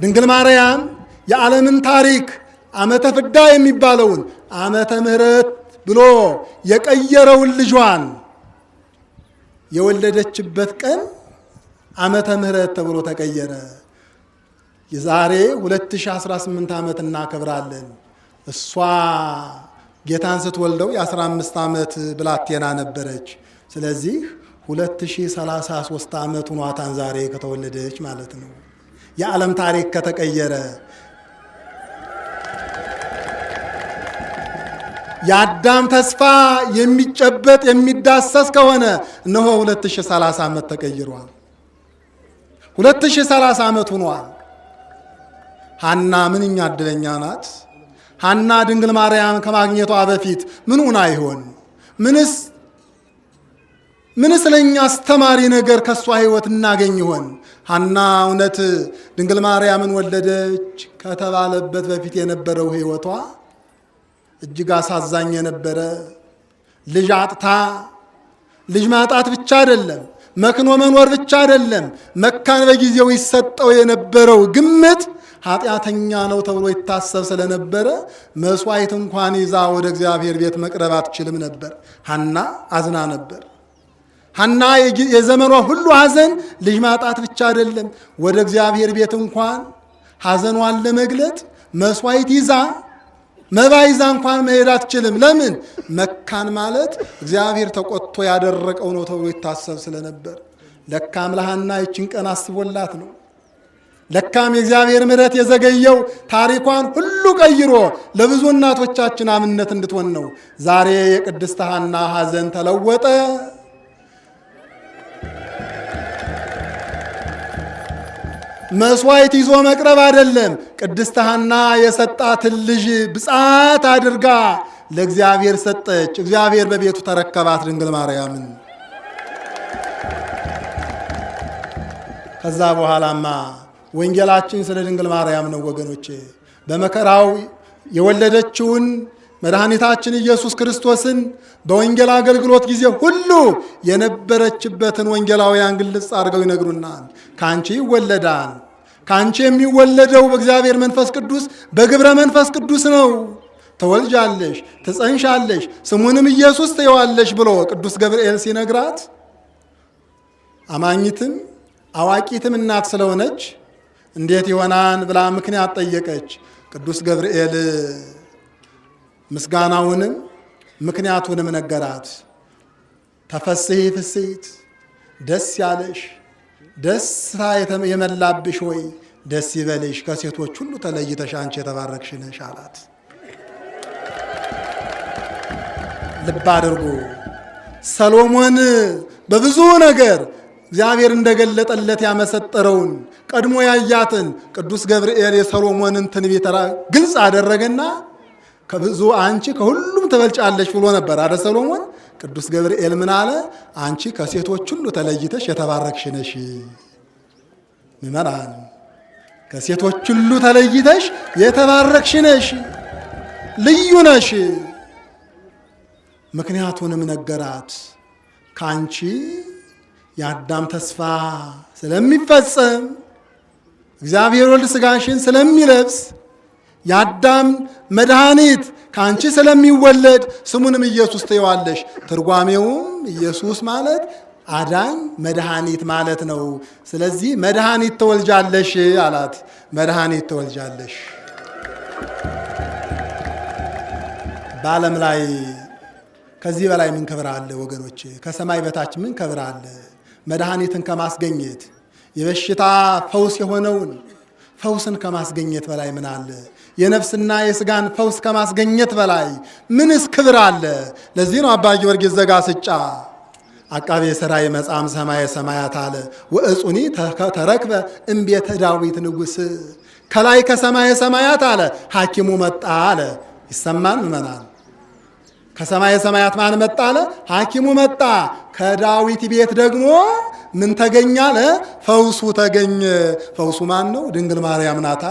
ድንግል ማርያም የዓለምን ታሪክ ዓመተ ፍዳ የሚባለውን ዓመተ ምሕረት ብሎ የቀየረውን ልጇን የወለደችበት ቀን ዓመተ ምሕረት ተብሎ ተቀየረ። የዛሬ 2018 ዓመት እናከብራለን። እሷ ጌታን ስትወልደው የ15 ዓመት ብላቴና ነበረች። ስለዚህ 2033 ዓመት ሆኗታን ዛሬ ከተወለደች ማለት ነው። የዓለም ታሪክ ከተቀየረ የአዳም ተስፋ የሚጨበጥ የሚዳሰስ ከሆነ እነሆ 2030 ዓመት ተቀይሯል። 2030 ዓመት ሆኗል። ሐና ምንኛ ዕድለኛ ናት! ሐና ድንግል ማርያም ከማግኘቷ በፊት ምን ሆና ይሆን? ምንስ ለኛ አስተማሪ ነገር ከሷ ሕይወት እናገኝ ይሆን? ሐና እውነት ድንግል ማርያምን ወለደች ከተባለበት በፊት የነበረው ሕይወቷ እጅግ አሳዛኝ የነበረ፣ ልጅ አጥታ፣ ልጅ ማጣት ብቻ አይደለም፣ መክኖ መኖር ብቻ አይደለም፣ መካን በጊዜው ይሰጠው የነበረው ግምት ኃጢአተኛ ነው ተብሎ ይታሰብ ስለነበረ መስዋዕት እንኳን ይዛ ወደ እግዚአብሔር ቤት መቅረብ አትችልም ነበር። ሐና አዝና ነበር። ሐና የዘመኗ ሁሉ ሐዘን ልጅ ማጣት ብቻ አይደለም፣ ወደ እግዚአብሔር ቤት እንኳን ሐዘኗን ለመግለጥ መስዋዕት ይዛ መባ ይዛ እንኳን መሄድ አትችልም። ለምን? መካን ማለት እግዚአብሔር ተቆጥቶ ያደረቀው ነው ተብሎ ይታሰብ ስለነበር። ለካም ለሐና ይችን ቀን አስቦላት ነው። ለካም የእግዚአብሔር ምሕረት የዘገየው ታሪኳን ሁሉ ቀይሮ ለብዙ እናቶቻችን አብነት እንድትሆን ነው። ዛሬ የቅድስት ሐና ሐዘን ተለወጠ። መስዋዕት ይዞ መቅረብ አይደለም፣ ቅድስት ሐና የሰጣትን ልጅ ብፅዓት አድርጋ ለእግዚአብሔር ሰጠች። እግዚአብሔር በቤቱ ተረከባት ድንግል ማርያምን። ከዛ በኋላማ ወንጌላችን ስለ ድንግል ማርያም ነው ወገኖቼ። በመከራው የወለደችውን መድኃኒታችን ኢየሱስ ክርስቶስን በወንጌል አገልግሎት ጊዜ ሁሉ የነበረችበትን ወንጌላውያን ግልጽ አድርገው ይነግሩናል። ከአንቺ ይወለዳል፣ ከአንቺ የሚወለደው በእግዚአብሔር መንፈስ ቅዱስ በግብረ መንፈስ ቅዱስ ነው። ተወልጃለሽ፣ ትጸንሻለሽ፣ ስሙንም ኢየሱስ ትይዋለሽ ብሎ ቅዱስ ገብርኤል ሲነግራት አማኝትም አዋቂትም እናት ስለሆነች እንዴት ይሆናን ብላ ምክንያት ጠየቀች። ቅዱስ ገብርኤል ምስጋናውንም ምክንያቱንም ነገራት። ተፈስሒ ፍሥሕት፣ ደስ ያለሽ ደስታ የመላብሽ ሆይ ደስ ይበልሽ፣ ከሴቶች ሁሉ ተለይተሽ አንቺ የተባረክሽ ነሽ አላት። ልብ አድርጉ። ሰሎሞን በብዙ ነገር እግዚአብሔር እንደገለጠለት ያመሰጠረውን ቀድሞ ያያትን ቅዱስ ገብርኤል የሰሎሞንን ትንቢት ግልጽ አደረገና ከብዙ አንቺ ከሁሉም ትበልጫለሽ ብሎ ነበር አደ ሰሎሞን። ቅዱስ ገብርኤል ምን አለ? አንቺ ከሴቶች ሁሉ ተለይተሽ የተባረክሽ ነሽ። ምእመናን፣ ከሴቶች ሁሉ ተለይተሽ የተባረክሽ ነሽ፣ ልዩ ነሽ። ምክንያቱንም ነገራት። ከአንቺ የአዳም ተስፋ ስለሚፈጸም እግዚአብሔር ወልድ ሥጋሽን ስለሚለብስ የአዳም መድኃኒት ከአንቺ ስለሚወለድ ስሙንም ኢየሱስ ትይዋለሽ። ትርጓሜውም ኢየሱስ ማለት አዳኝ መድኃኒት ማለት ነው። ስለዚህ መድኃኒት ትወልጃለሽ አላት። መድኃኒት ትወልጃለሽ። በዓለም ላይ ከዚህ በላይ ምን ክብር አለ ወገኖች? ከሰማይ በታች ምን ክብር አለ? መድኃኒትን ከማስገኘት የበሽታ ፈውስ የሆነውን ፈውስን ከማስገኘት በላይ ምን አለ? የነፍስና የሥጋን ፈውስ ከማስገኘት በላይ ምንስ ክብር አለ? ለዚህ ነው አባ ጊዮርጊስ ዘጋስጫ አቃቤ ሠራይ መጻም ሰማየ ሰማያት አለ ወእጹኒ ተረክበ እምቤተ ዳዊት ንጉሥ። ከላይ ከሰማየ ሰማያት አለ ሐኪሙ መጣ አለ። ይሰማን ምእመናን? ከሰማየ ሰማያት ማን መጣ አለ? ሐኪሙ መጣ። ከዳዊት ቤት ደግሞ ምን ተገኘ አለ? ፈውሱ ተገኘ። ፈውሱ ማን ነው? ድንግል ማርያም ናታ።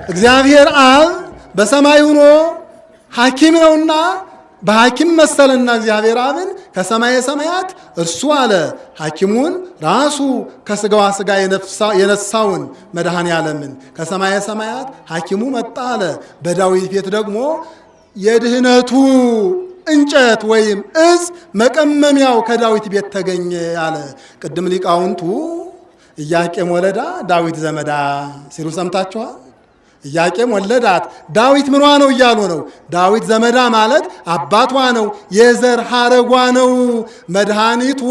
እግዚአብሔር አብ በሰማይ ሆኖ ሐኪም ነውና በሐኪም መሰለና እግዚአብሔር አብን ከሰማየ ሰማያት እርሱ አለ ሐኪሙን ራሱ ከሥጋዋ ሥጋ የነሳውን መድኃኔ ዓለምን ከሰማየ ሰማያት ሐኪሙ መጣ አለ። በዳዊት ቤት ደግሞ የድህነቱ እንጨት ወይም እጽ መቀመሚያው ከዳዊት ቤት ተገኘ አለ። ቅድም ሊቃውንቱ ኢያቄም ወለዳ ዳዊት ዘመዳ ሲሉ ሰምታችኋል። ኢያቄም ወለዳት ዳዊት ምኗ ነው እያሉ ነው። ዳዊት ዘመዳ ማለት አባቷ ነው፣ የዘር ሐረጓ ነው። መድኃኒቱ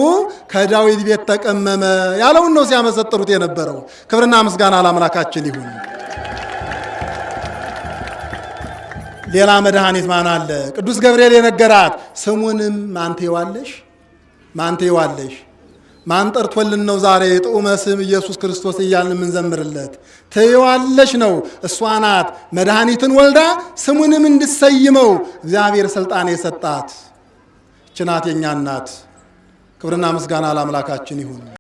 ከዳዊት ቤት ተቀመመ ያለውን ነው ሲያመሰጥሩት የነበረው። ክብርና ምስጋና ለአምላካችን ይሁን። ሌላ መድኃኒት ማን አለ? ቅዱስ ገብርኤል የነገራት ስሙንም ማን ትይዋለሽ? ማን ትይዋለሽ? ማን ጠርቶልን ነው ዛሬ ጥዑመ ስም ኢየሱስ ክርስቶስ እያልን የምንዘምርለት? ትይዋለሽ ነው። እሷ ናት መድኃኒትን ወልዳ ስሙንም እንድሰይመው እግዚአብሔር ሥልጣን የሰጣት። ይህች ናት የእኛ እናት። ክብርና ምስጋና ለአምላካችን ይሁን።